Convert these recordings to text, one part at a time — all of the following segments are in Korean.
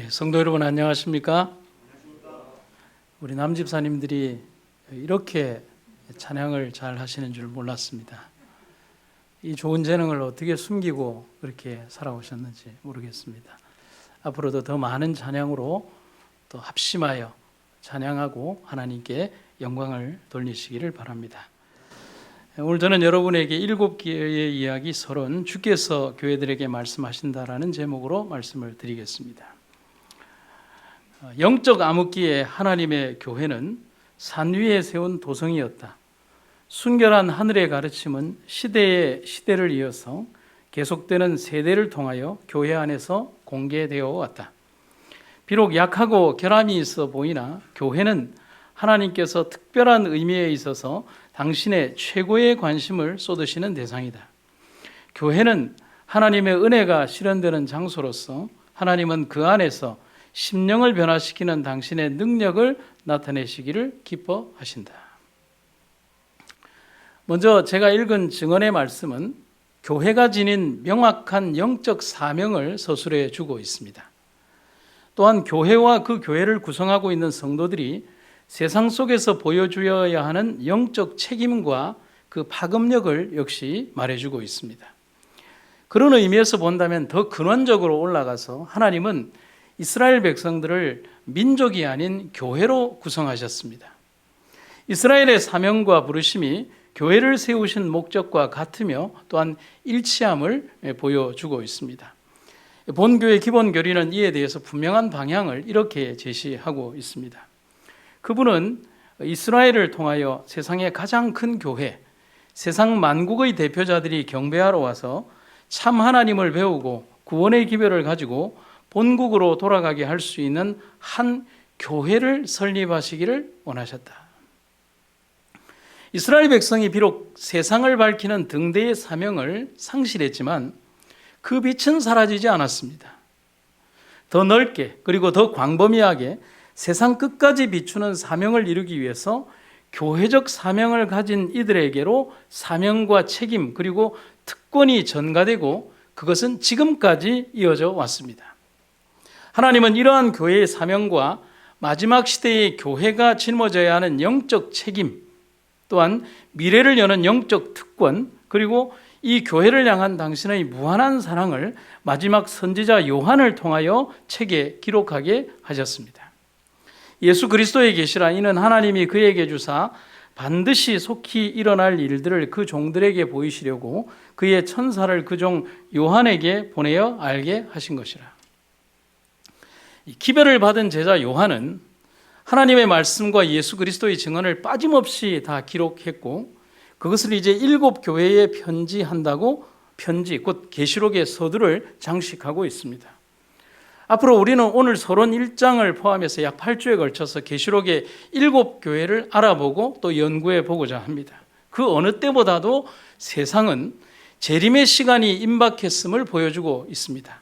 성도 여러분 안녕하십니까? 우리 남집사님들이 이렇게 찬양을 잘 하시는 줄 몰랐습니다. 이 좋은 재능을 어떻게 숨기고 그렇게 살아오셨는지 모르겠습니다. 앞으로도 더 많은 찬양으로 또 합심하여 찬양하고 하나님께 영광을 돌리시기를 바랍니다. 오늘 저는 여러분에게 7개의 이야기 30 주께서 교회들에게 말씀하신다라는 제목으로 말씀을 드리겠습니다. 영적 암흑기에 하나님의 교회는 산 위에 세운 도성이었다. 순결한 하늘의 가르침은 시대를 이어서 계속되는 세대를 통하여 교회 안에서 공개되어 왔다. 비록 약하고 결함이 있어 보이나 교회는 하나님께서 특별한 의미에 있어서 당신의 최고의 관심을 쏟으시는 대상이다. 교회는 하나님의 은혜가 실현되는 장소로서 하나님은 그 안에서 심령을 변화시키는 당신의 능력을 나타내시기를 기뻐하신다. 먼저 제가 읽은 증언의 말씀은 교회가 지닌 명확한 영적 사명을 서술해 주고 있습니다. 또한 교회와 그 교회를 구성하고 있는 성도들이 세상 속에서 보여주어야 하는 영적 책임과 그 파급력을 역시 말해주고 있습니다. 그런 의미에서 본다면 더 근원적으로 올라가서 하나님은 이스라엘 백성들을 민족이 아닌 교회로 구성하셨습니다. 이스라엘의 사명과 부르심이 교회를 세우신 목적과 같으며 또한 일치함을 보여주고 있습니다. 본교의 기본 교리는 이에 대해서 분명한 방향을 이렇게 제시하고 있습니다. 그분은 이스라엘을 통하여 세상의 가장 큰 교회, 세상 만국의 대표자들이 경배하러 와서 참 하나님을 배우고 구원의 기별을 가지고 본국으로 돌아가게 할 수 있는 한 교회를 설립하시기를 원하셨다. 이스라엘 백성이 비록 세상을 밝히는 등대의 사명을 상실했지만 그 빛은 사라지지 않았습니다. 더 넓게 그리고 더 광범위하게 세상 끝까지 비추는 사명을 이루기 위해서 교회적 사명을 가진 이들에게로 사명과 책임 그리고 특권이 전가되고 그것은 지금까지 이어져 왔습니다. 하나님은 이러한 교회의 사명과 마지막 시대의 교회가 짊어져야 하는 영적 책임, 또한 미래를 여는 영적 특권, 그리고 이 교회를 향한 당신의 무한한 사랑을 마지막 선지자 요한을 통하여 책에 기록하게 하셨습니다. 예수 그리스도의 계시라 이는 하나님이 그에게 주사 반드시 속히 일어날 일들을 그 종들에게 보이시려고 그의 천사를 그 종 요한에게 보내어 알게 하신 것이라. 기별을 받은 제자 요한은 하나님의 말씀과 예수 그리스도의 증언을 빠짐없이 다 기록했고 그것을 이제 7 교회에 편지한다고 곧 계시록의 서두를 장식하고 있습니다. 앞으로 우리는 오늘 31장을 포함해서 약 8주에 걸쳐서 계시록의 7 교회를 알아보고 또 연구해 보고자 합니다. 그 어느 때보다도 세상은 재림의 시간이 임박했음을 보여주고 있습니다.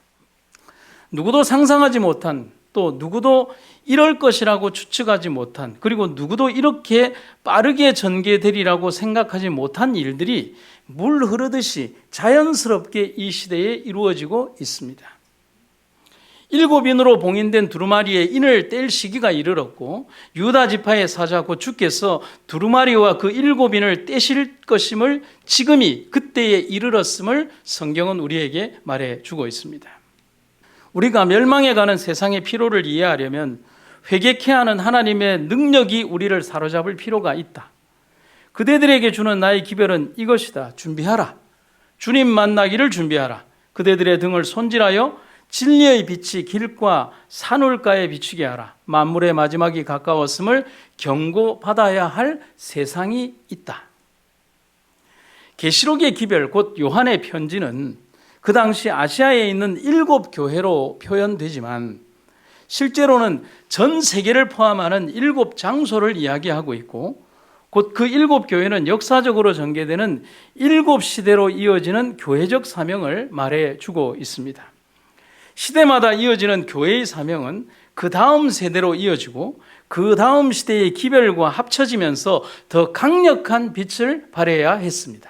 누구도 상상하지 못한, 또 누구도 이럴 것이라고 추측하지 못한, 그리고 누구도 이렇게 빠르게 전개되리라고 생각하지 못한 일들이 물 흐르듯이 자연스럽게 이 시대에 이루어지고 있습니다. 7인으로 봉인된 두루마리의 인을 뗄 시기가 이르렀고 유다 지파의 사자 곧 주께서 두루마리와 그 7인을 떼실 것임을 지금이 그때에 이르렀음을 성경은 우리에게 말해주고 있습니다. 우리가 멸망해가는 세상의 피로를 이해하려면 회개케 하는 하나님의 능력이 우리를 사로잡을 필요가 있다. 그대들에게 주는 나의 기별은 이것이다. 준비하라. 주님 만나기를 준비하라. 그대들의 등을 손질하여 진리의 빛이 길과 산울가에 비추게 하라. 만물의 마지막이 가까웠음을 경고받아야 할 세상이 있다. 계시록의 기별 곧 요한의 편지는 그 당시 아시아에 있는 7 교회로 표현되지만 실제로는 전 세계를 포함하는 7 장소를 이야기하고 있고 곧 그 7 교회는 역사적으로 전개되는 7 시대로 이어지는 교회적 사명을 말해주고 있습니다. 시대마다 이어지는 교회의 사명은 그 다음 세대로 이어지고 그 다음 시대의 기별과 합쳐지면서 더 강력한 빛을 발해야 했습니다.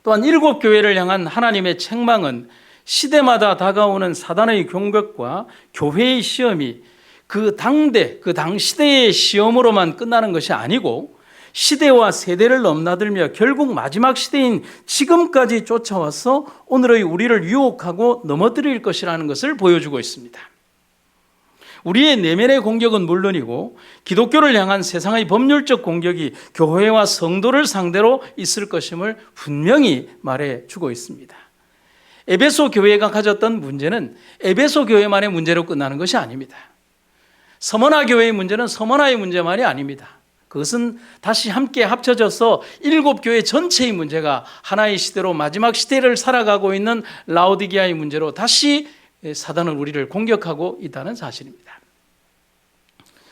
또한 7 교회를 향한 하나님의 책망은 시대마다 다가오는 사단의 공격과 교회의 시험이 그 당대, 그 당시대의 시험으로만 끝나는 것이 아니고 시대와 세대를 넘나들며 결국 마지막 시대인 지금까지 쫓아와서 오늘의 우리를 유혹하고 넘어뜨릴 것이라는 것을 보여주고 있습니다. 우리의 내면의 공격은 물론이고 기독교를 향한 세상의 법률적 공격이 교회와 성도를 상대로 있을 것임을 분명히 말해주고 있습니다. 에베소 교회가 가졌던 문제는 에베소 교회만의 문제로 끝나는 것이 아닙니다. 서머나 교회의 문제는 서머나의 문제만이 아닙니다. 그것은 다시 함께 합쳐져서 7교회 전체의 문제가 하나의 시대로 마지막 시대를 살아가고 있는 라오디게아의 문제로 다시 사단은 우리를 공격하고 있다는 사실입니다.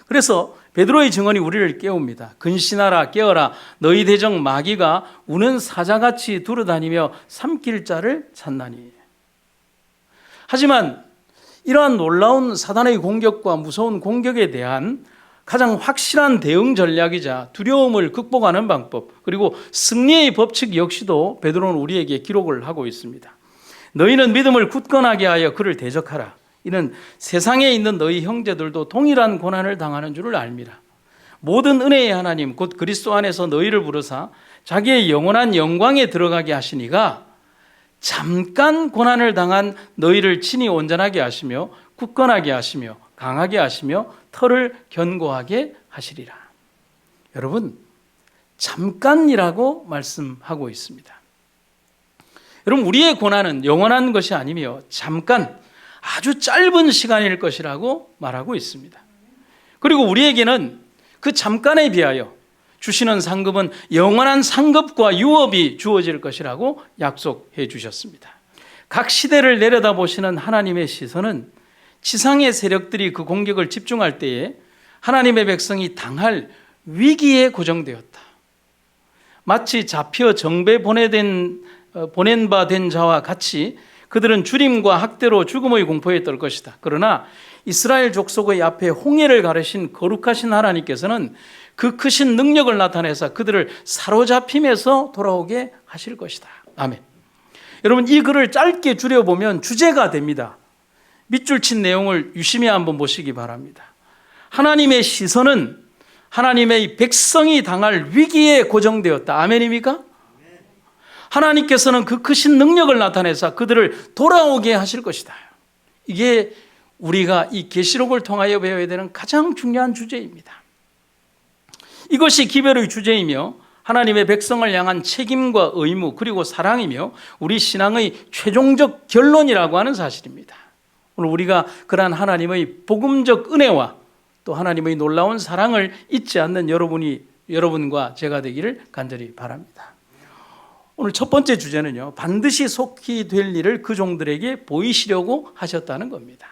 그래서 베드로의 증언이 우리를 깨웁니다. 근신하라 깨어라 너희 대적 마귀가 우는 사자같이 두루다니며 삼킬 자를 찾나니. 하지만 이러한 놀라운 사단의 공격과 무서운 공격에 대한 가장 확실한 대응 전략이자 두려움을 극복하는 방법, 그리고 승리의 법칙 역시도 베드로는 우리에게 기록을 하고 있습니다. 너희는 믿음을 굳건하게 하여 그를 대적하라. 이는 세상에 있는 너희 형제들도 동일한 고난을 당하는 줄을 알미라. 모든 은혜의 하나님 곧 그리스도 안에서 너희를 부르사 자기의 영원한 영광에 들어가게 하시니가 잠깐 고난을 당한 너희를 친히 온전하게 하시며 굳건하게 하시며 강하게 하시며 털을 견고하게 하시리라. 여러분, 잠깐이라고 말씀하고 있습니다. 여러분, 우리의 고난은 영원한 것이 아니며 잠깐 아주 짧은 시간일 것이라고 말하고 있습니다. 그리고 우리에게는 그 잠깐에 비하여 주시는 상급은 영원한 상급과 유업이 주어질 것이라고 약속해 주셨습니다. 각 시대를 내려다보시는 하나님의 시선은 지상의 세력들이 그 공격을 집중할 때에 하나님의 백성이 당할 위기에 고정되었다. 마치 잡혀 정배 보낸 바 된 자와 같이 그들은 주림과 학대로 죽음의 공포에 떨 것이다. 그러나 이스라엘 족속의 앞에 홍해를 가르신 거룩하신 하나님께서는 그 크신 능력을 나타내서 그들을 사로잡힘에서 돌아오게 하실 것이다. 아멘. 여러분, 이 글을 짧게 줄여보면 주제가 됩니다. 밑줄 친 내용을 유심히 한번 보시기 바랍니다. 하나님의 시선은 하나님의 백성이 당할 위기에 고정되었다. 아멘입니까? 하나님께서는 그 크신 능력을 나타내서 그들을 돌아오게 하실 것이다. 이게 우리가 이 계시록을 통하여 배워야 되는 가장 중요한 주제입니다. 이것이 기별의 주제이며 하나님의 백성을 향한 책임과 의무 그리고 사랑이며 우리 신앙의 최종적 결론이라고 하는 사실입니다. 오늘 우리가 그러한 하나님의 복음적 은혜와 또 하나님의 놀라운 사랑을 잊지 않는 여러분과 제가 되기를 간절히 바랍니다. 오늘 첫 번째 주제는요, 반드시 속히 될 일을 그 종들에게 보이시려고 하셨다는 겁니다.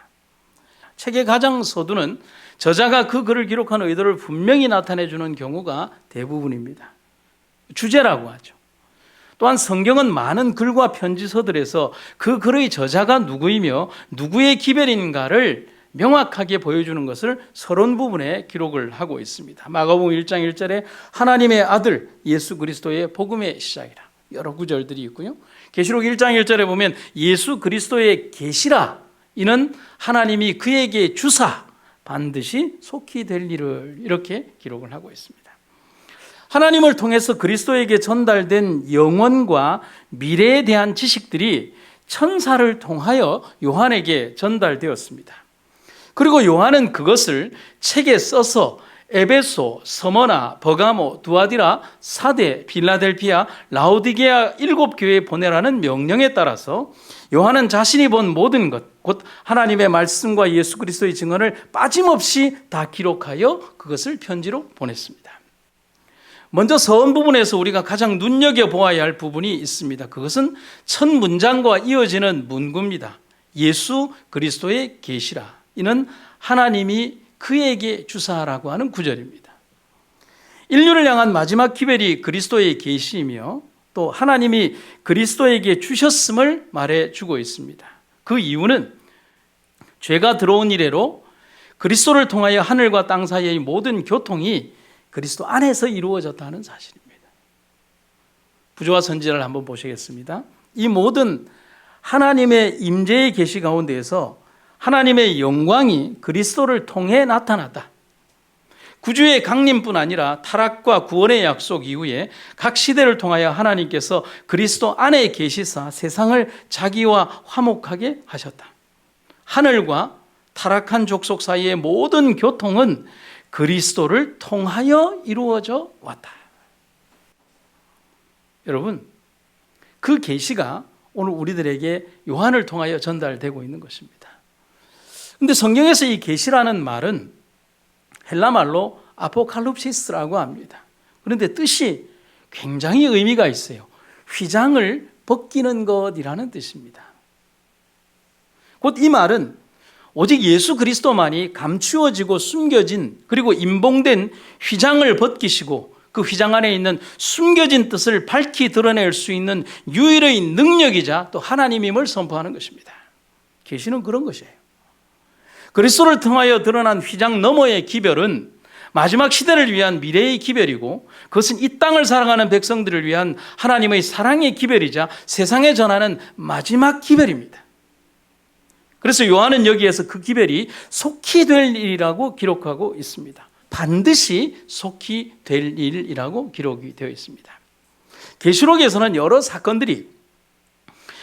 책의 가장 서두는 저자가 그 글을 기록한 의도를 분명히 나타내 주는 경우가 대부분입니다. 주제라고 하죠. 또한 성경은 많은 글과 편지서들에서 그 글의 저자가 누구이며 누구의 기별인가를 명확하게 보여주는 것을 서론 부분에 기록을 하고 있습니다. 마가복음 1장 1절에 하나님의 아들 예수 그리스도의 복음의 시작이라 여러 구절들이 있고요. 계시록 1장 1절에 보면 예수 그리스도의 계시라 이는 하나님이 그에게 주사 반드시 속히 될 일을 이렇게 기록을 하고 있습니다. 하나님을 통해서 그리스도에게 전달된 영원과 미래에 대한 지식들이 천사를 통하여 요한에게 전달되었습니다. 그리고 요한은 그것을 책에 써서 에베소, 서머나, 버가모, 두아디라, 사데, 빌라델피아, 라오디게아 7교회에 보내라는 명령에 따라서 요한은 자신이 본 모든 것, 곧 하나님의 말씀과 예수 그리스도의 증언을 빠짐없이 다 기록하여 그것을 편지로 보냈습니다. 먼저 서원 부분에서 우리가 가장 눈여겨보아야 할 부분이 있습니다. 그것은 첫 문장과 이어지는 문구입니다. 예수 그리스도의 계시라. 이는 하나님이 그에게 주사라고 하는 구절입니다. 인류를 향한 마지막 기별이 그리스도의 계시이며 또 하나님이 그리스도에게 주셨음을 말해주고 있습니다. 그 이유는 죄가 들어온 이래로 그리스도를 통하여 하늘과 땅 사이의 모든 교통이 그리스도 안에서 이루어졌다는 사실입니다. 부조와 선지자를 한번 보시겠습니다. 이 모든 하나님의 임재의 계시 가운데에서 하나님의 영광이 그리스도를 통해 나타났다. 구주의 강림뿐 아니라 타락과 구원의 약속 이후에 각 시대를 통하여 하나님께서 그리스도 안에 계시사 세상을 자기와 화목하게 하셨다. 하늘과 타락한 족속 사이의 모든 교통은 그리스도를 통하여 이루어져 왔다. 여러분, 그 계시가 오늘 우리들에게 요한을 통하여 전달되고 있는 것입니다. 그런데 성경에서 이 계시라는 말은 헬라말로 아포칼립시스라고 합니다. 그런데 뜻이 굉장히 의미가 있어요. 휘장을 벗기는 것이라는 뜻입니다. 곧 이 말은 오직 예수 그리스도만이 감추어지고 숨겨진 그리고 임봉된 휘장을 벗기시고 그 휘장 안에 있는 숨겨진 뜻을 밝히 드러낼 수 있는 유일의 능력이자 또 하나님임을 선포하는 것입니다. 계시는 그런 것이에요. 그리스도를 통하여 드러난 휘장 너머의 기별은 마지막 시대를 위한 미래의 기별이고 그것은 이 땅을 살아가는 백성들을 위한 하나님의 사랑의 기별이자 세상에 전하는 마지막 기별입니다. 그래서 요한은 여기에서 그 기별이 속히 될 일이라고 기록하고 있습니다. 반드시 속히 될 일이라고 기록이 되어 있습니다. 계시록에서는 여러 사건들이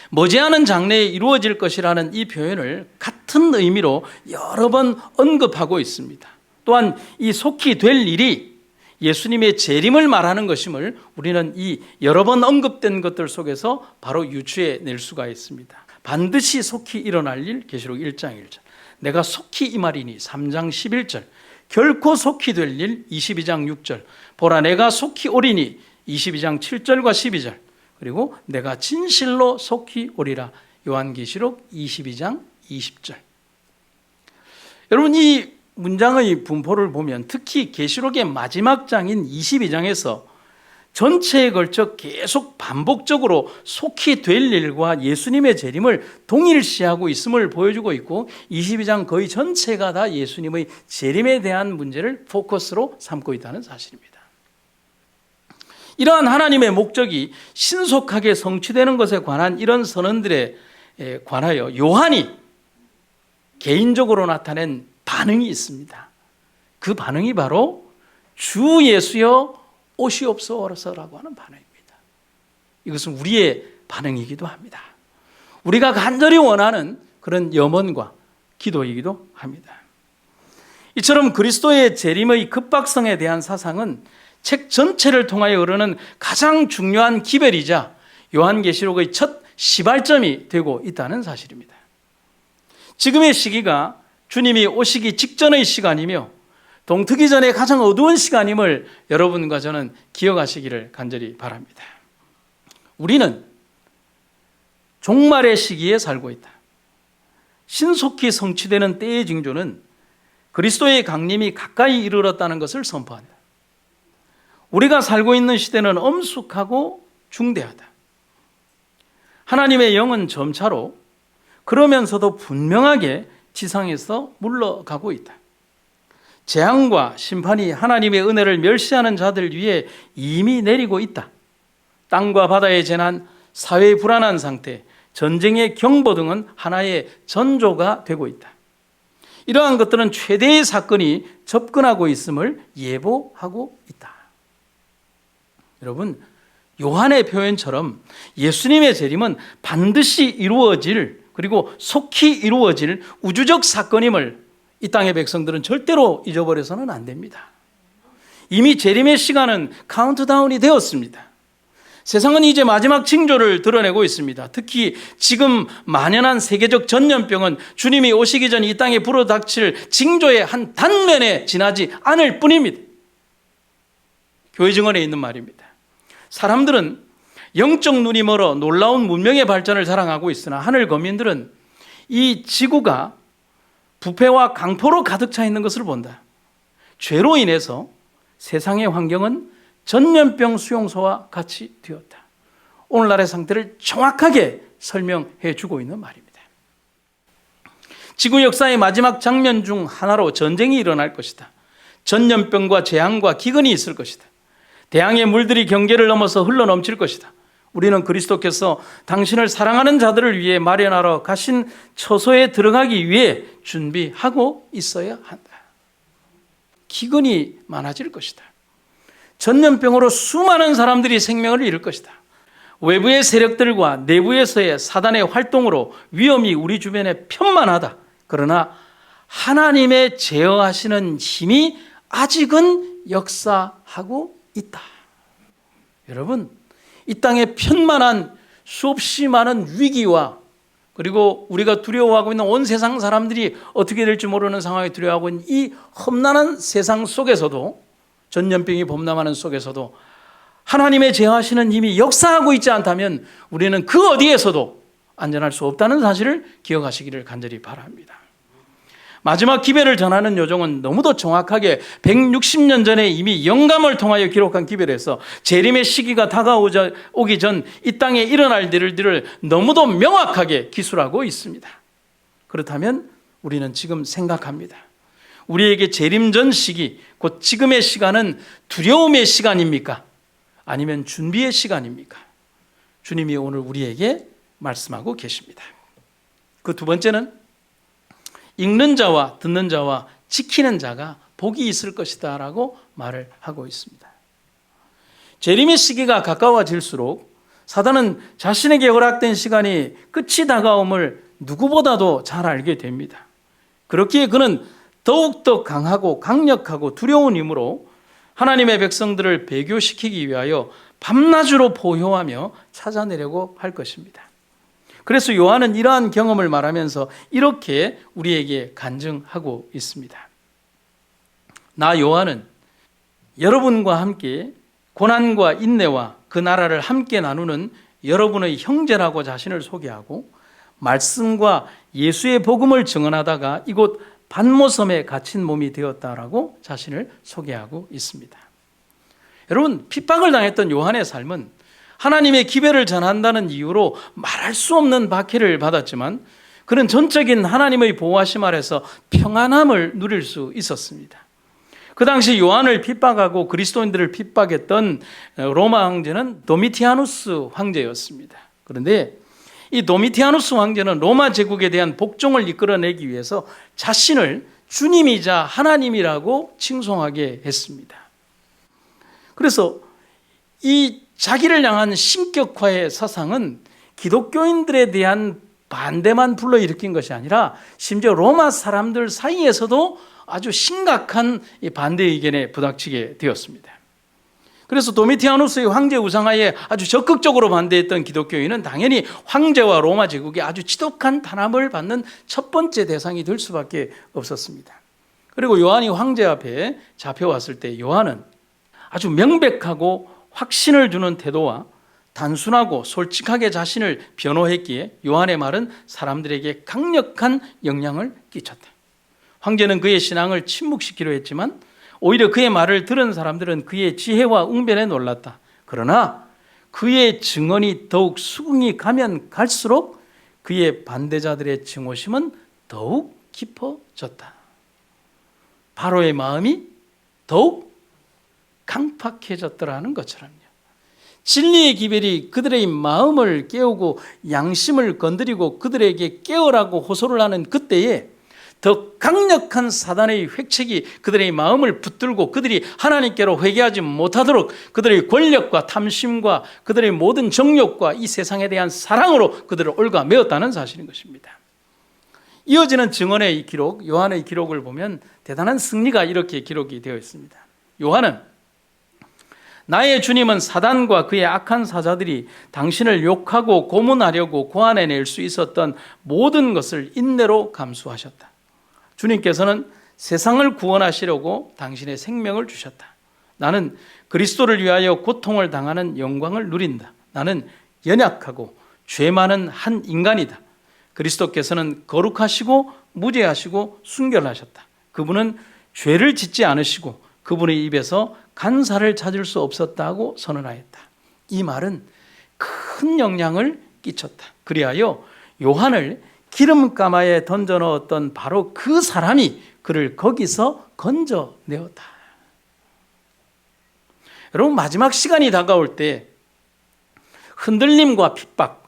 머지않은 장래에 이루어질 것이라는 이 표현을 같은 의미로 여러 번 언급하고 있습니다. 또한 이 속히 될 일이 예수님의 재림을 말하는 것임을 우리는 이 여러 번 언급된 것들 속에서 바로 유추해 낼 수가 있습니다. 반드시 속히 일어날 일, 계시록 1장 1절. 내가 속히 임하리니 3장 11절. 결코 속히 될 일, 22장 6절. 보라 내가 속히 오리니 22장 7절과 12절. 그리고 내가 진실로 속히 오리라. 요한계시록 22장 20절. 여러분, 이 문장의 분포를 보면 특히 계시록의 마지막 장인 22장에서 전체에 걸쳐 계속 반복적으로 속히 될 일과 예수님의 재림을 동일시하고 있음을 보여주고 있고 22장 거의 전체가 다 예수님의 재림에 대한 문제를 포커스로 삼고 있다는 사실입니다. 이러한 하나님의 목적이 신속하게 성취되는 것에 관한 이런 선언들에 관하여 요한이 개인적으로 나타낸 반응이 있습니다. 그 반응이 바로 주 예수여 오시옵소서라고 하는 반응입니다. 이것은 우리의 반응이기도 합니다. 우리가 간절히 원하는 그런 염원과 기도이기도 합니다. 이처럼 그리스도의 재림의 급박성에 대한 사상은 책 전체를 통하여 흐르는 가장 중요한 기별이자 요한계시록의 첫 시발점이 되고 있다는 사실입니다. 지금의 시기가 주님이 오시기 직전의 시간이며 동트기 전에 가장 어두운 시간임을 여러분과 저는 기억하시기를 간절히 바랍니다. 우리는 종말의 시기에 살고 있다. 신속히 성취되는 때의 징조는 그리스도의 강림이 가까이 이르렀다는 것을 선포한다. 우리가 살고 있는 시대는 엄숙하고 중대하다. 하나님의 영은 점차로 그러면서도 분명하게 지상에서 물러가고 있다. 재앙과 심판이 하나님의 은혜를 멸시하는 자들 위에 이미 내리고 있다. 땅과 바다의 재난, 사회의 불안한 상태, 전쟁의 경보 등은 하나의 전조가 되고 있다. 이러한 것들은 최대의 사건이 접근하고 있음을 예보하고 있다. 여러분, 요한의 표현처럼 예수님의 재림은 반드시 이루어질 그리고 속히 이루어질 우주적 사건임을 이 땅의 백성들은 절대로 잊어버려서는 안 됩니다. 이미 재림의 시간은 카운트다운이 되었습니다. 세상은 이제 마지막 징조를 드러내고 있습니다. 특히 지금 만연한 세계적 전염병은 주님이 오시기 전 이 땅에 불어닥칠 징조의 한 단면에 지나지 않을 뿐입니다. 교회 증언에 있는 말입니다. 사람들은 영적 눈이 멀어 놀라운 문명의 발전을 자랑하고 있으나 하늘 거민들은 이 지구가 부패와 강포로 가득 차 있는 것을 본다. 죄로 인해서 세상의 환경은 전염병 수용소와 같이 되었다. 오늘날의 상태를 정확하게 설명해 주고 있는 말입니다. 지구 역사의 마지막 장면 중 하나로 전쟁이 일어날 것이다. 전염병과 재앙과 기근이 있을 것이다. 대양의 물들이 경계를 넘어서 흘러넘칠 것이다. 우리는 그리스도께서 당신을 사랑하는 자들을 위해 마련하러 가신 처소에 들어가기 위해 준비하고 있어야 한다. 기근이 많아질 것이다. 전염병으로 수많은 사람들이 생명을 잃을 것이다. 외부의 세력들과 내부에서의 사단의 활동으로 위험이 우리 주변에 편만하다. 그러나 하나님의 제어하시는 힘이 아직은 역사하고 있다. 여러분, 이 땅에 편만한 수없이 많은 위기와 그리고 우리가 두려워하고 있는 온 세상 사람들이 어떻게 될지 모르는 상황에 두려워하고 있는 이 험난한 세상 속에서도, 전염병이 범람하는 속에서도 하나님의 제어하시는 힘이 역사하고 있지 않다면 우리는 그 어디에서도 안전할 수 없다는 사실을 기억하시기를 간절히 바랍니다. 마지막 기별을 전하는 요정은 너무도 정확하게 160년 전에 이미 영감을 통하여 기록한 기별에서 재림의 시기가 다가오기 전 이 땅에 일어날 일들을 너무도 명확하게 기술하고 있습니다. 그렇다면 우리는 지금 생각합니다. 우리에게 재림 전 시기, 곧 지금의 시간은 두려움의 시간입니까? 아니면 준비의 시간입니까? 주님이 오늘 우리에게 말씀하고 계십니다. 그 두 번째는 읽는 자와 듣는 자와 지키는 자가 복이 있을 것이다 라고 말을 하고 있습니다. 재림의 시기가 가까워질수록 사단은 자신에게 허락된 시간이 끝이 다가옴을 누구보다도 잘 알게 됩니다. 그렇기에 그는 더욱더 강하고 강력하고 두려운 힘으로 하나님의 백성들을 배교시키기 위하여 밤낮으로 포효하며 찾아내려고 할 것입니다. 그래서 요한은 이러한 경험을 말하면서 이렇게 우리에게 간증하고 있습니다. 나 요한은 여러분과 함께 고난과 인내와 그 나라를 함께 나누는 여러분의 형제라고 자신을 소개하고 말씀과 예수의 복음을 증언하다가 이곳 반모섬에 갇힌 몸이 되었다라고 자신을 소개하고 있습니다. 여러분, 핍박을 당했던 요한의 삶은 하나님의 기별을 전한다는 이유로 말할 수 없는 박해를 받았지만 그는 전적인 하나님의 보호하심 아래서 평안함을 누릴 수 있었습니다. 그 당시 요한을 핍박하고 그리스도인들을 핍박했던 로마 황제는 도미티아누스 황제였습니다. 그런데 이 도미티아누스 황제는 로마 제국에 대한 복종을 이끌어내기 위해서 자신을 주님이자 하나님이라고 칭송하게 했습니다. 그래서 이 자기를 향한 신격화의 사상은 기독교인들에 대한 반대만 불러일으킨 것이 아니라 심지어 로마 사람들 사이에서도 아주 심각한 반대 의견에 부닥치게 되었습니다. 그래서 도미티아누스의 황제 우상하에 아주 적극적으로 반대했던 기독교인은 당연히 황제와 로마 제국에 아주 지독한 탄압을 받는 첫 번째 대상이 될 수밖에 없었습니다. 그리고 요한이 황제 앞에 잡혀왔을 때 요한은 아주 명백하고 확신을 주는 태도와 단순하고 솔직하게 자신을 변호했기에 요한의 말은 사람들에게 강력한 영향을 끼쳤다. 황제는 그의 신앙을 침묵시키려 했지만 오히려 그의 말을 들은 사람들은 그의 지혜와 웅변에 놀랐다. 그러나 그의 증언이 더욱 수긍이 가면 갈수록 그의 반대자들의 증오심은 더욱 깊어졌다. 바로의 마음이 더욱 강팍해졌더라는 것처럼요. 진리의 기별이 그들의 마음을 깨우고 양심을 건드리고 그들에게 깨어라고 호소를 하는 그때에 더 강력한 사단의 획책이 그들의 마음을 붙들고 그들이 하나님께로 회개하지 못하도록 그들의 권력과 탐심과 그들의 모든 정욕과 이 세상에 대한 사랑으로 그들을 얽어매었다는 사실인 것입니다. 이어지는 증언의 기록, 요한의 기록을 보면 대단한 승리가 이렇게 기록이 되어 있습니다. 요한은 나의 주님은 사단과 그의 악한 사자들이 당신을 욕하고 고문하려고 고안해낼 수 있었던 모든 것을 인내로 감수하셨다. 주님께서는 세상을 구원하시려고 당신의 생명을 주셨다. 나는 그리스도를 위하여 고통을 당하는 영광을 누린다. 나는 연약하고 죄 많은 한 인간이다. 그리스도께서는 거룩하시고 무죄하시고 순결하셨다. 그분은 죄를 짓지 않으시고 그분의 입에서 간사를 찾을 수 없었다고 선언하였다. 이 말은 큰 영향을 끼쳤다. 그리하여 요한을 기름가마에 던져 넣었던 바로 그 사람이 그를 거기서 건져내었다. 여러분, 마지막 시간이 다가올 때 흔들림과 핍박,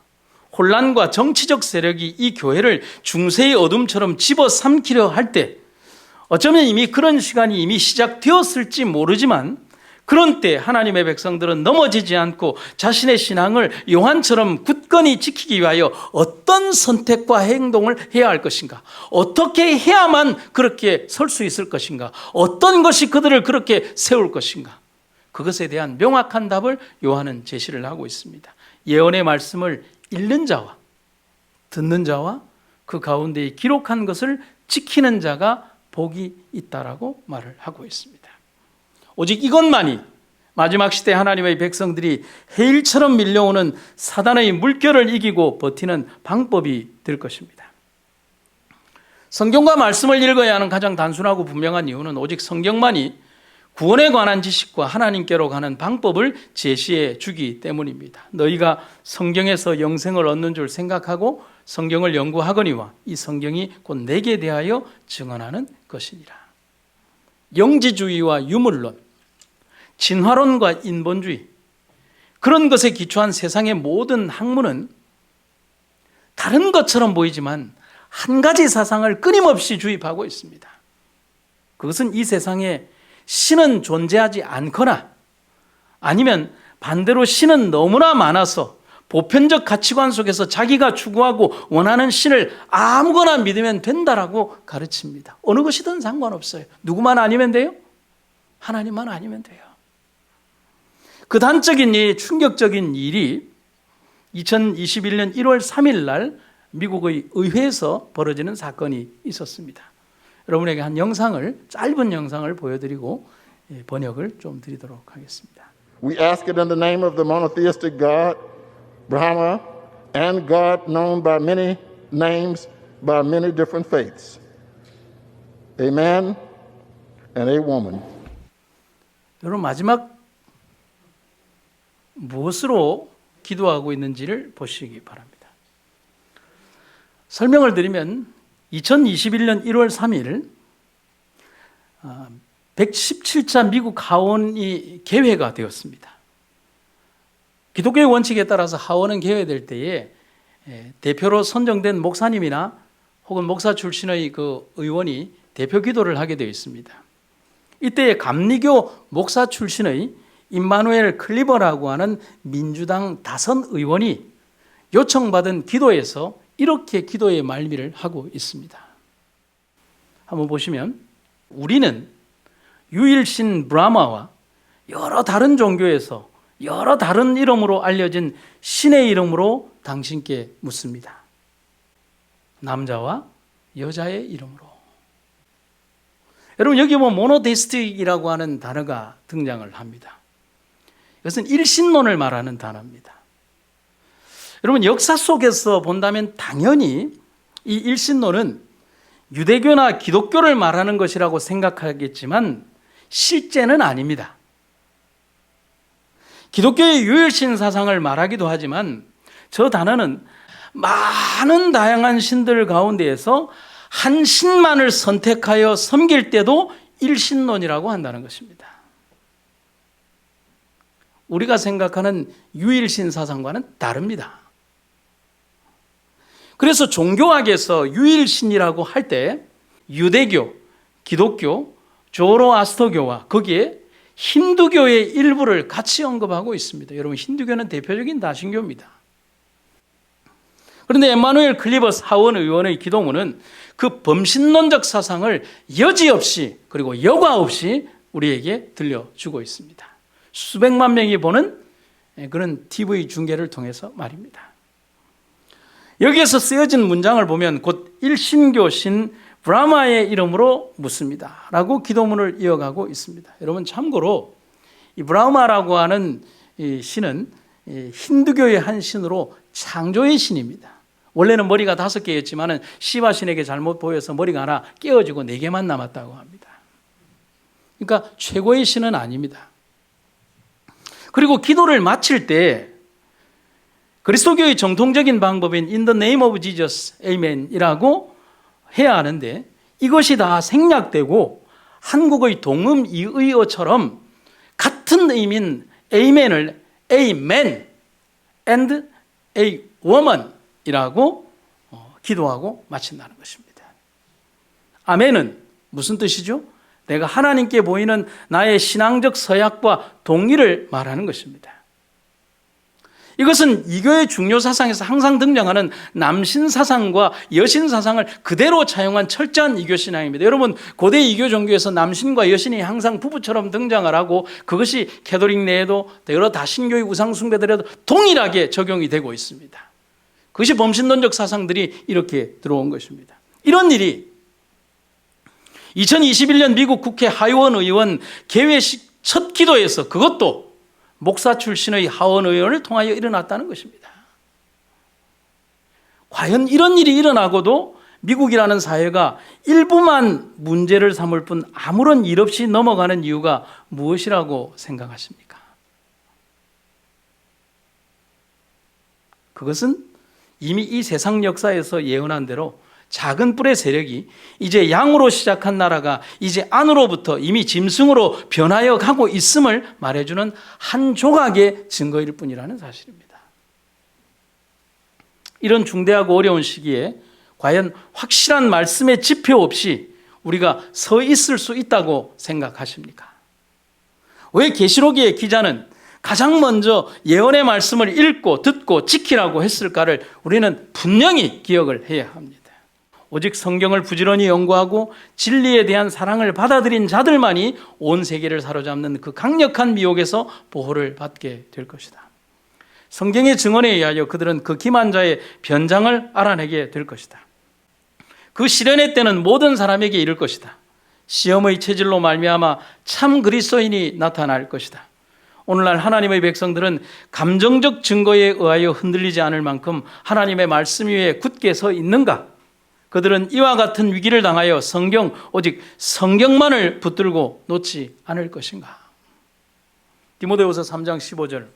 혼란과 정치적 세력이 이 교회를 중세의 어둠처럼 집어삼키려 할 때, 어쩌면 이미 그런 시간이 이미 시작되었을지 모르지만, 그런 때 하나님의 백성들은 넘어지지 않고 자신의 신앙을 요한처럼 굳건히 지키기 위하여 어떤 선택과 행동을 해야 할 것인가, 어떻게 해야만 그렇게 설 수 있을 것인가, 어떤 것이 그들을 그렇게 세울 것인가, 그것에 대한 명확한 답을 요한은 제시를 하고 있습니다. 예언의 말씀을 읽는 자와 듣는 자와 그 가운데에 기록한 것을 지키는 자가 복이 있다라고 말을 하고 있습니다. 오직 이것만이 마지막 시대 하나님의 백성들이 해일처럼 밀려오는 사단의 물결을 이기고 버티는 방법이 될 것입니다. 성경과 말씀을 읽어야 하는 가장 단순하고 분명한 이유는 오직 성경만이 구원에 관한 지식과 하나님께로 가는 방법을 제시해 주기 때문입니다. 너희가 성경에서 영생을 얻는 줄 생각하고 성경을 연구하거니와 이 성경이 곧 내게 대하여 증언하는 것이니라. 영지주의와 유물론, 진화론과 인본주의, 그런 것에 기초한 세상의 모든 학문은 다른 것처럼 보이지만 한 가지 사상을 끊임없이 주입하고 있습니다. 그것은 이 세상에 신은 존재하지 않거나 아니면 반대로 신은 너무나 많아서 보편적 가치관 속에서 자기가 추구하고 원하는 신을 아무거나 믿으면 된다라고 가르칩니다. 어느 것이든 상관없어요. 누구만 아니면 돼요? 하나님만 아니면 돼요. 그 단적인 충격적인 일이 2021년 1월 3일 날 미국의 의회에서 벌어지는 사건이 있었습니다. 여러분에게 한 영상을, 짧은 영상을 보여드리고 번역을 좀 드리도록 하겠습니다. We ask it in the name of the monotheistic God, Brahma, and God known by many names, by many different faiths. A man and a woman. 여러분, 마지막 무엇으로 기도하고 있는지를 보시기 바랍니다. 설명을 드리면 2021년 1월 3일 117차 미국 하원이 개회가 되었습니다. 기독교의 원칙에 따라서 하원은 개회될 때에 대표로 선정된 목사님이나 혹은 목사 출신의 그 의원이 대표 기도를 하게 되어 있습니다. 이때 감리교 목사 출신의 임마누엘 클리버라고 하는 민주당 다선 의원이 요청받은 기도에서 이렇게 기도의 말미를 하고 있습니다. 한번 보시면, 우리는 유일신 브라마와 여러 다른 종교에서 여러 다른 이름으로 알려진 신의 이름으로 당신께 묻습니다. 남자와 여자의 이름으로. 여러분, 여기 보면 모노데스틱이라고 하는 단어가 등장을 합니다. 이것은 일신론을 말하는 단어입니다. 여러분, 역사 속에서 본다면 당연히 이 일신론은 유대교나 기독교를 말하는 것이라고 생각하겠지만 실제는 아닙니다. 기독교의 유일신 사상을 말하기도 하지만 저 단어는 많은 다양한 신들 가운데에서 한 신만을 선택하여 섬길 때도 일신론이라고 한다는 것입니다. 우리가 생각하는 유일신 사상과는 다릅니다. 그래서 종교학에서 유일신이라고 할 때 유대교, 기독교, 조로아스터교와 거기에 힌두교의 일부를 같이 언급하고 있습니다. 여러분, 힌두교는 대표적인 다신교입니다. 그런데 엠마누엘 클리버스 하원 의원의 기도문은 그 범신론적 사상을 여지없이 그리고 여과 없이 우리에게 들려주고 있습니다. 수백만 명이 보는 그런 TV 중계를 통해서 말입니다. 여기에서 쓰여진 문장을 보면 곧 일신교신 브라마의 이름으로 묻습니다 라고 기도문을 이어가고 있습니다. 여러분, 참고로 이 브라마라고 하는 이 신은 힌두교의 한 신으로 창조의 신입니다. 원래는 머리가 5개였지만 시바 신에게 잘못 보여서 머리가 하나 깨어지고 4개만 남았다고 합니다. 그러니까 최고의 신은 아닙니다. 그리고 기도를 마칠 때 그리스도교의 정통적인 방법인 In the name of Jesus, Amen이라고 해야 하는데 이것이 다 생략되고 한국의 동음 이의어처럼 같은 의미인 Amen을 Amen, and a woman이라고 기도하고 마친다는 것입니다. 아멘은 무슨 뜻이죠? 내가 하나님께 보이는 나의 신앙적 서약과 동의를 말하는 것입니다. 이것은 이교의 중요 사상에서 항상 등장하는 남신 사상과 여신 사상을 그대로 차용한 철저한 이교 신앙입니다. 여러분, 고대 이교 종교에서 남신과 여신이 항상 부부처럼 등장을 하고 그것이 캐톨릭 내에도 여러 다신교의 우상 숭배들에도 동일하게 적용이 되고 있습니다. 그것이 범신론적 사상들이 이렇게 들어온 것입니다. 이런 일이 2021년 미국 국회 하원 의원 개회식 첫 기도에서 그것도 목사 출신의 하원 의원을 통하여 일어났다는 것입니다. 과연 이런 일이 일어나고도 미국이라는 사회가 일부만 문제를 삼을 뿐 아무런 일 없이 넘어가는 이유가 무엇이라고 생각하십니까? 그것은 이미 이 세상 역사에서 예언한 대로 작은 뿔의 세력이 이제 양으로 시작한 나라가 이제 안으로부터 이미 짐승으로 변하여 가고 있음을 말해주는 한 조각의 증거일 뿐이라는 사실입니다. 이런 중대하고 어려운 시기에 과연 확실한 말씀의 지표 없이 우리가 서 있을 수 있다고 생각하십니까? 왜 계시록의 기자는 가장 먼저 예언의 말씀을 읽고 듣고 지키라고 했을까를 우리는 분명히 기억을 해야 합니다. 오직 성경을 부지런히 연구하고 진리에 대한 사랑을 받아들인 자들만이 온 세계를 사로잡는 그 강력한 미혹에서 보호를 받게 될 것이다. 성경의 증언에 의하여 그들은 그 기만 자의 변장을 알아내게 될 것이다. 그 시련의 때는 모든 사람에게 이를 것이다. 시험의 체질로 말미암아 참 그리스도인이 나타날 것이다. 오늘날 하나님의 백성들은 감정적 증거에 의하여 흔들리지 않을 만큼 하나님의 말씀 위에 굳게 서 있는가? 그들은 이와 같은 위기를 당하여 오직 성경만을 붙들고 놓지 않을 것인가? 디모데후서 3장 15절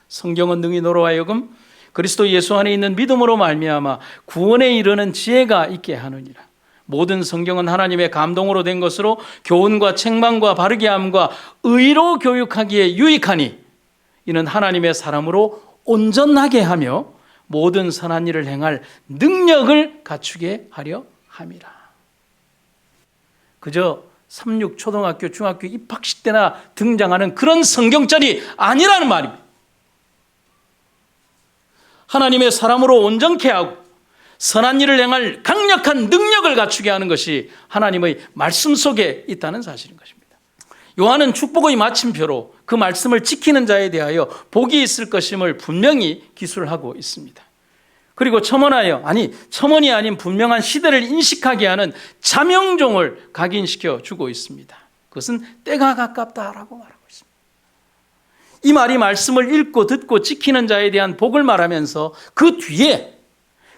성경은 능히 너로 하여금 그리스도 예수 안에 있는 믿음으로 말미암아 구원에 이르는 지혜가 있게 하느니라. 모든 성경은 하나님의 감동으로 된 것으로 교훈과 책망과 바르게 함과 의로 교육하기에 유익하니 이는 하나님의 사람으로 온전하게 하며 모든 선한 일을 행할 능력을 갖추게 하려 함이라. 그저 3.6 초등학교, 중학교 입학식 때나 등장하는 그런 성경절이 아니라는 말입니다. 하나님의 사람으로 온전케 하고 선한 일을 행할 강력한 능력을 갖추게 하는 것이 하나님의 말씀 속에 있다는 사실인 것입니다. 요한은 축복의 마침표로 그 말씀을 지키는 자에 대하여 복이 있을 것임을 분명히 기술하고 있습니다. 그리고 첨언이 아닌 분명한 시대를 인식하게 하는 자명종을 각인시켜 주고 있습니다. 그것은 때가 가깝다라고 말하고 있습니다. 이 말이 말씀을 읽고 듣고 지키는 자에 대한 복을 말하면서 그 뒤에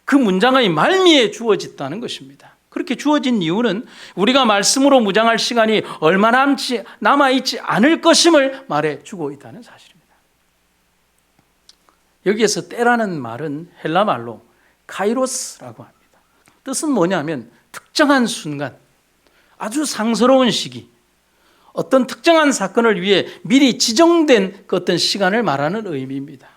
그 문장의 말미에 주어졌다는 것입니다. 그렇게 주어진 이유는 우리가 말씀으로 무장할 시간이 얼마 남아있지 않을 것임을 말해주고 있다는 사실입니다. 여기에서 때라는 말은 헬라 말로 카이로스라고 합니다. 뜻은 뭐냐면 특정한 순간, 아주 상스러운 시기, 어떤 특정한 사건을 위해 미리 지정된 그 어떤 시간을 말하는 의미입니다.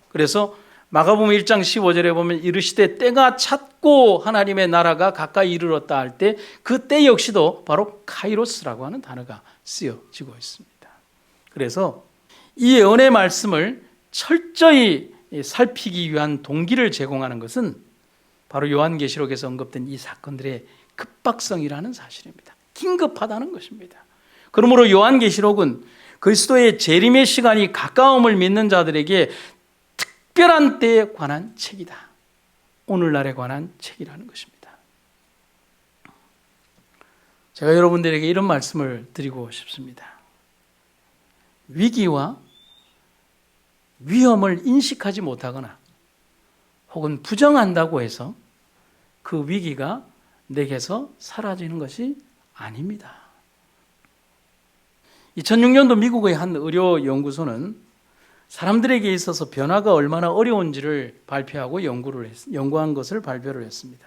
그래서 마가복음 1장 15절에 보면 이르시되 때가 찼고 하나님의 나라가 가까이 이르렀다 할 때 그 때 역시도 바로 카이로스라고 하는 단어가 쓰여지고 있습니다. 그래서 이 예언의 말씀을 철저히 살피기 위한 동기를 제공하는 것은 바로 요한계시록에서 언급된 이 사건들의 급박성이라는 사실입니다. 긴급하다는 것입니다. 그러므로 요한계시록은 그리스도의 재림의 시간이 가까움을 믿는 자들에게 특별한 때에 관한 책이다. 오늘날에 관한 책이라는 것입니다. 제가 여러분들에게 이런 말씀을 드리고 싶습니다. 위기와 위험을 인식하지 못하거나 혹은 부정한다고 해서 그 위기가 내게서 사라지는 것이 아닙니다. 2006년도 미국의 한 의료 연구소는 사람들에게 있어서 변화가 얼마나 어려운지를 발표하고 연구한 것을 발표를 했습니다.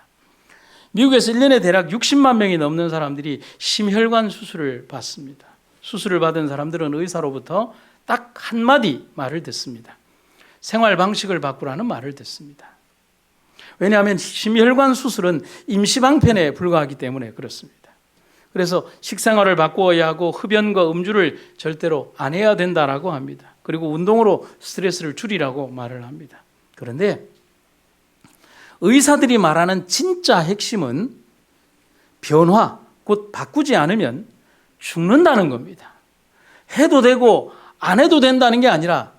미국에서 1년에 대략 60만 명이 넘는 사람들이 심혈관 수술을 받습니다. 수술을 받은 사람들은 의사로부터 딱 한마디 말을 듣습니다. 생활 방식을 바꾸라는 말을 듣습니다. 왜냐하면 심혈관 수술은 임시방편에 불과하기 때문에 그렇습니다. 그래서 식생활을 바꾸어야 하고 흡연과 음주를 절대로 안 해야 된다라고 합니다. 그리고 운동으로 스트레스를 줄이라고 말을 합니다. 그런데 의사들이 말하는 진짜 핵심은 변화, 곧 바꾸지 않으면 죽는다는 겁니다. 해도 되고 안 해도 된다는 게 아니라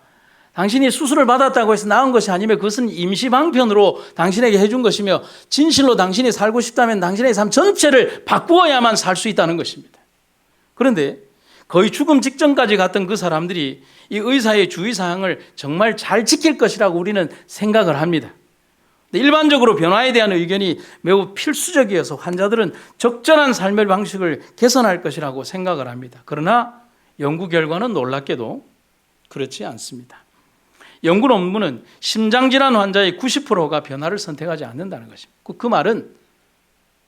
당신이 수술을 받았다고 해서 나은 것이 아니면 그것은 임시방편으로 당신에게 해준 것이며 진실로 당신이 살고 싶다면 당신의 삶 전체를 바꾸어야만 살 수 있다는 것입니다. 그런데 거의 죽음 직전까지 갔던 그 사람들이 이 의사의 주의사항을 정말 잘 지킬 것이라고 우리는 생각을 합니다. 일반적으로 변화에 대한 의견이 매우 필수적이어서 환자들은 적절한 삶의 방식을 개선할 것이라고 생각을 합니다. 그러나 연구 결과는 놀랍게도 그렇지 않습니다. 연구 논문은 심장질환 환자의 90%가 변화를 선택하지 않는다는 것입니다. 그 말은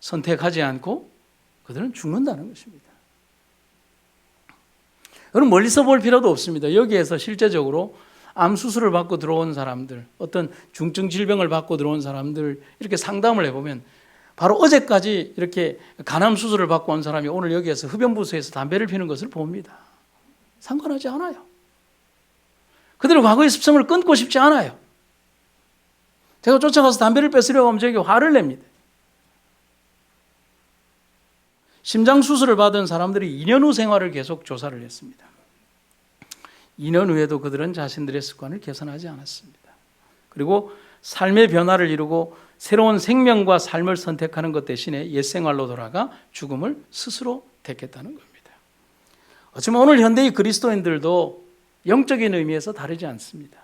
선택하지 않고 그들은 죽는다는 것입니다. 여러분 멀리서 볼 필요도 없습니다. 여기에서 실제적으로 암 수술을 받고 들어온 사람들, 어떤 중증 질병을 받고 들어온 사람들 이렇게 상담을 해보면 바로 어제까지 이렇게 간암 수술을 받고 온 사람이 오늘 여기에서 흡연부스에서 담배를 피는 것을 봅니다. 상관하지 않아요. 그들은 과거의 습성을 끊고 싶지 않아요. 제가 쫓아가서 담배를 뺏으려고 하면 저에게 화를 냅니다. 심장 수술을 받은 사람들이 2년 후 생활을 계속 조사를 했습니다. 2년 후에도 그들은 자신들의 습관을 개선하지 않았습니다. 그리고 삶의 변화를 이루고 새로운 생명과 삶을 선택하는 것 대신에 옛 생활로 돌아가 죽음을 스스로 택했다는 겁니다. 어쩌면 오늘 현대의 그리스도인들도 영적인 의미에서 다르지 않습니다.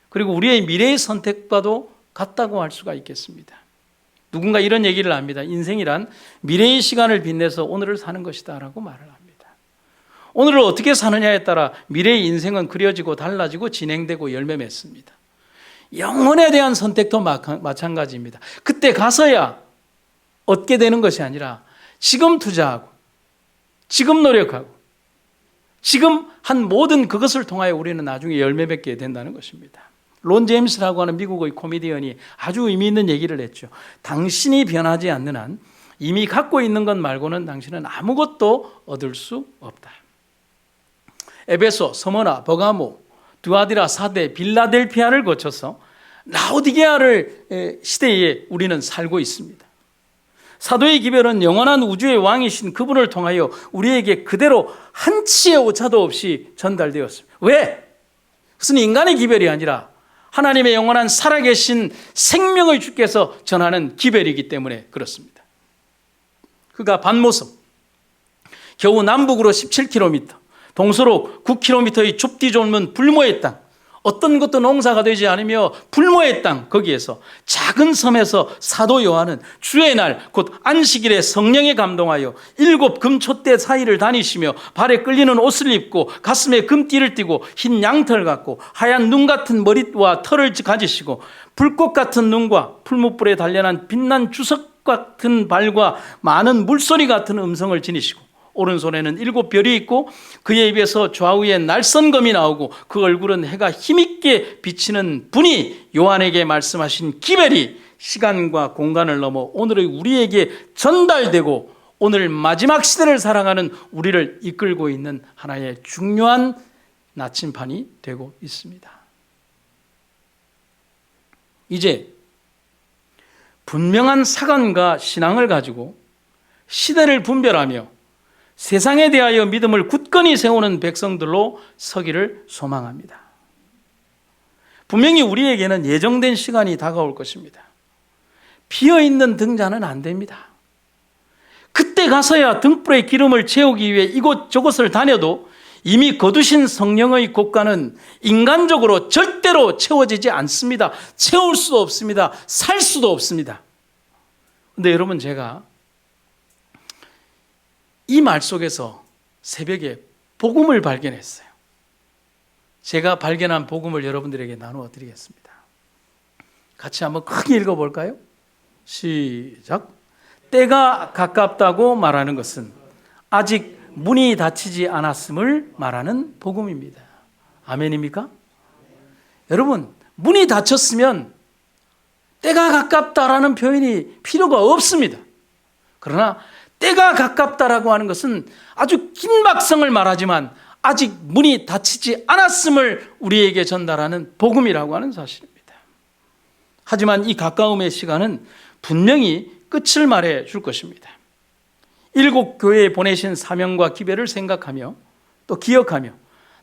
그리고 우리의 미래의 선택과도 같다고 할 수가 있겠습니다. 누군가 이런 얘기를 합니다. 인생이란 미래의 시간을 빛내서 오늘을 사는 것이다 라고 말을 합니다. 오늘을 어떻게 사느냐에 따라 미래의 인생은 그려지고 달라지고 진행되고 열매 맺습니다. 영혼에 대한 선택도 마찬가지입니다. 그때 가서야 얻게 되는 것이 아니라 지금 투자하고 지금 노력하고 지금 한 모든 그것을 통하여 우리는 나중에 열매 맺게 된다는 것입니다. 론 제임스라고 하는 미국의 코미디언이 아주 의미 있는 얘기를 했죠. 당신이 변하지 않는 한 이미 갖고 있는 것 말고는 당신은 아무것도 얻을 수 없다. 에베소, 서머나, 버가모, 두아디라, 사데, 빌라델피아를 거쳐서 라오디게아를 시대에 우리는 살고 있습니다. 사도의 기별은 영원한 우주의 왕이신 그분을 통하여 우리에게 그대로 한치의 오차도 없이 전달되었습니다. 왜? 그것은 인간의 기별이 아니라 하나님의 영원한 살아계신 생명의 주께서 전하는 기별이기 때문에 그렇습니다. 그가 반모섬, 겨우 남북으로 17km, 동서로 9km의 좁디 좁은 불모의 땅, 어떤 것도 농사가 되지 않으며 불모의 땅, 거기에서 작은 섬에서 사도 요한은 주의 날 곧 안식일에 성령에 감동하여 7 금촛대 사이를 다니시며 발에 끌리는 옷을 입고 가슴에 금띠를 띠고 흰 양털 같고 하얀 눈 같은 머리와 털을 가지시고 불꽃 같은 눈과 풀무불에 단련한 빛난 주석 같은 발과 많은 물소리 같은 음성을 지니시고 오른손에는 7 별이 있고 그의 입에서 좌우에 날선검이 나오고 그 얼굴은 해가 힘있게 비치는 분이 요한에게 말씀하신 기별이 시간과 공간을 넘어 오늘의 우리에게 전달되고 오늘 마지막 시대를 살아가는 우리를 이끌고 있는 하나의 중요한 나침판이 되고 있습니다. 이제 분명한 사관과 신앙을 가지고 시대를 분별하며 세상에 대하여 믿음을 굳건히 세우는 백성들로 서기를 소망합니다. 분명히 우리에게는 예정된 시간이 다가올 것입니다. 비어있는 등잔은 안 됩니다. 그때 가서야 등불에 기름을 채우기 위해 이곳저곳을 다녀도 이미 거두신 성령의 곳간은 인간적으로 절대로 채워지지 않습니다. 채울 수도 없습니다. 살 수도 없습니다. 그런데 여러분, 제가 이 말 속에서 새벽에 복음을 발견했어요. 제가 발견한 복음을 여러분들에게 나누어 드리겠습니다. 같이 한번 크게 읽어볼까요? 시작. 때가 가깝다고 말하는 것은 아직 문이 닫히지 않았음을 말하는 복음입니다. 아멘입니까? 여러분, 문이 닫혔으면 때가 가깝다라는 표현이 필요가 없습니다. 그러나 때가 가깝다라고 하는 것은 아주 긴박성을 말하지만 아직 문이 닫히지 않았음을 우리에게 전달하는 복음이라고 하는 사실입니다. 하지만 이 가까움의 시간은 분명히 끝을 말해 줄 것입니다. 7 교회에 보내신 사명과 기별을 생각하며 또 기억하며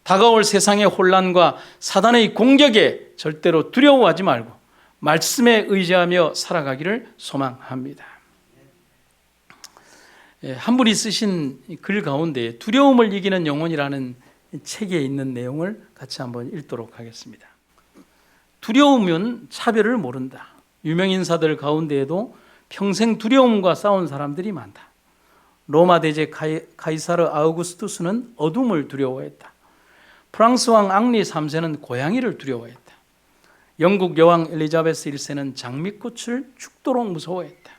다가올 세상의 혼란과 사단의 공격에 절대로 두려워하지 말고 말씀에 의지하며 살아가기를 소망합니다. 한 분이 쓰신 글 가운데 두려움을 이기는 영혼이라는 책에 있는 내용을 같이 한번 읽도록 하겠습니다. 두려움은 차별을 모른다. 유명 인사들 가운데에도 평생 두려움과 싸운 사람들이 많다. 로마 대제 카이사르 아우구스투스는 어둠을 두려워했다. 프랑스 왕 앙리 3세는 고양이를 두려워했다. 영국 여왕 엘리자베스 1세는 장미꽃을 죽도록 무서워했다.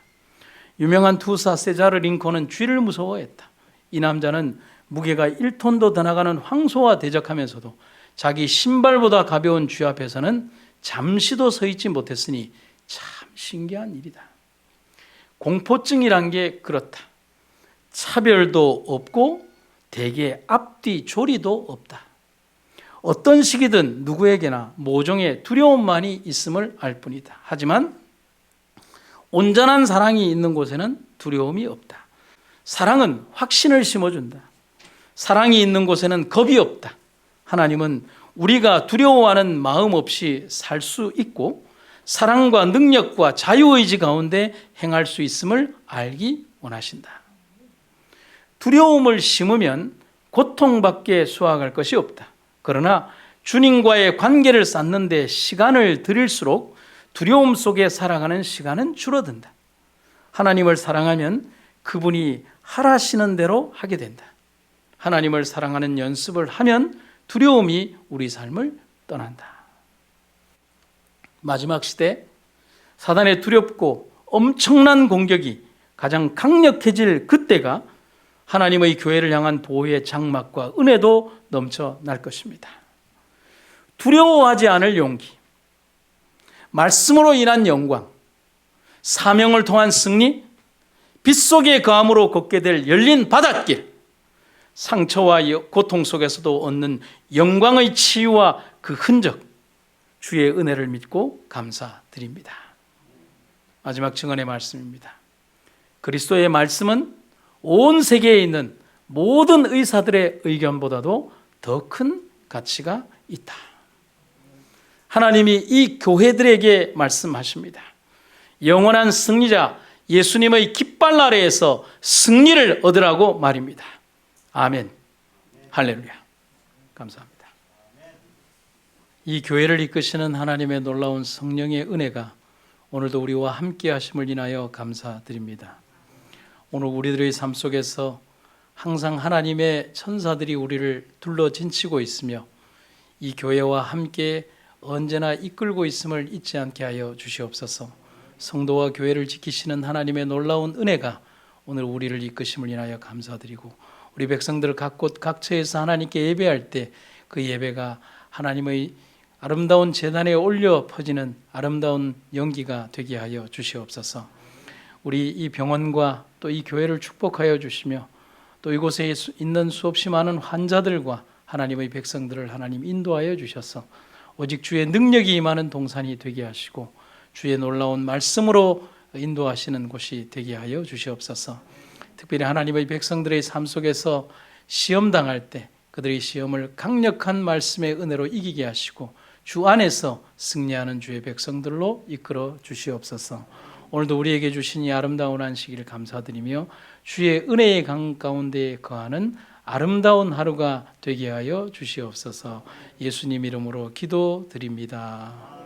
유명한 투사 세자르 링컨은 쥐를 무서워했다. 이 남자는 무게가 1톤도 더 나가는 황소와 대적하면서도 자기 신발보다 가벼운 쥐 앞에서는 잠시도 서 있지 못했으니 참 신기한 일이다. 공포증이란 게 그렇다. 차별도 없고 대개 앞뒤 조리도 없다. 어떤 시기든 누구에게나 모종의 두려움만이 있음을 알 뿐이다. 하지만 온전한 사랑이 있는 곳에는 두려움이 없다. 사랑은 확신을 심어준다. 사랑이 있는 곳에는 겁이 없다. 하나님은 우리가 두려워하는 마음 없이 살 수 있고 사랑과 능력과 자유의지 가운데 행할 수 있음을 알기 원하신다. 두려움을 심으면 고통밖에 수확할 것이 없다. 그러나 주님과의 관계를 쌓는 데 시간을 들일수록 두려움 속에 살아가는 시간은 줄어든다. 하나님을 사랑하면 그분이 하라시는 대로 하게 된다. 하나님을 사랑하는 연습을 하면 두려움이 우리 삶을 떠난다. 마지막 시대 사단의 두렵고 엄청난 공격이 가장 강력해질 그때가 하나님의 교회를 향한 보호의 장막과 은혜도 넘쳐날 것입니다. 두려워하지 않을 용기, 말씀으로 인한 영광, 사명을 통한 승리, 빛 속의 거함으로 걷게 될 열린 바닷길, 상처와 고통 속에서도 얻는 영광의 치유와 그 흔적, 주의 은혜를 믿고 감사드립니다. 마지막 증언의 말씀입니다. 그리스도의 말씀은 온 세계에 있는 모든 의사들의 의견보다도 더 큰 가치가 있다. 하나님이 이 교회들에게 말씀하십니다. 영원한 승리자 예수님의 깃발 아래에서 승리를 얻으라고 말입니다. 아멘. 할렐루야. 감사합니다. 이 교회를 이끄시는 하나님의 놀라운 성령의 은혜가 오늘도 우리와 함께 하심을 인하여 감사드립니다. 오늘 우리들의 삶 속에서 항상 하나님의 천사들이 우리를 둘러 진치고 있으며 이 교회와 함께 언제나 이끌고 있음을 잊지 않게 하여 주시옵소서. 성도와 교회를 지키시는 하나님의 놀라운 은혜가 오늘 우리를 이끄심을 인하여 감사드리고 우리 백성들 각 곳 각처에서 하나님께 예배할 때 그 예배가 하나님의 아름다운 제단에 올려 퍼지는 아름다운 연기가 되게 하여 주시옵소서. 우리 이 병원과 또 이 교회를 축복하여 주시며 또 이곳에 있는 수없이 많은 환자들과 하나님의 백성들을 하나님 인도하여 주셔서 오직 주의 능력이 임하는 동산이 되게 하시고 주의 놀라운 말씀으로 인도하시는 곳이 되게 하여 주시옵소서. 특별히 하나님의 백성들의 삶 속에서 시험 당할 때 그들의 시험을 강력한 말씀의 은혜로 이기게 하시고 주 안에서 승리하는 주의 백성들로 이끌어 주시옵소서. 오늘도 우리에게 주신 이 아름다운 안식일을 감사드리며 주의 은혜의 강 가운데 거하는 아름다운 하루가 되게 하여 주시옵소서. 예수님 이름으로 기도드립니다.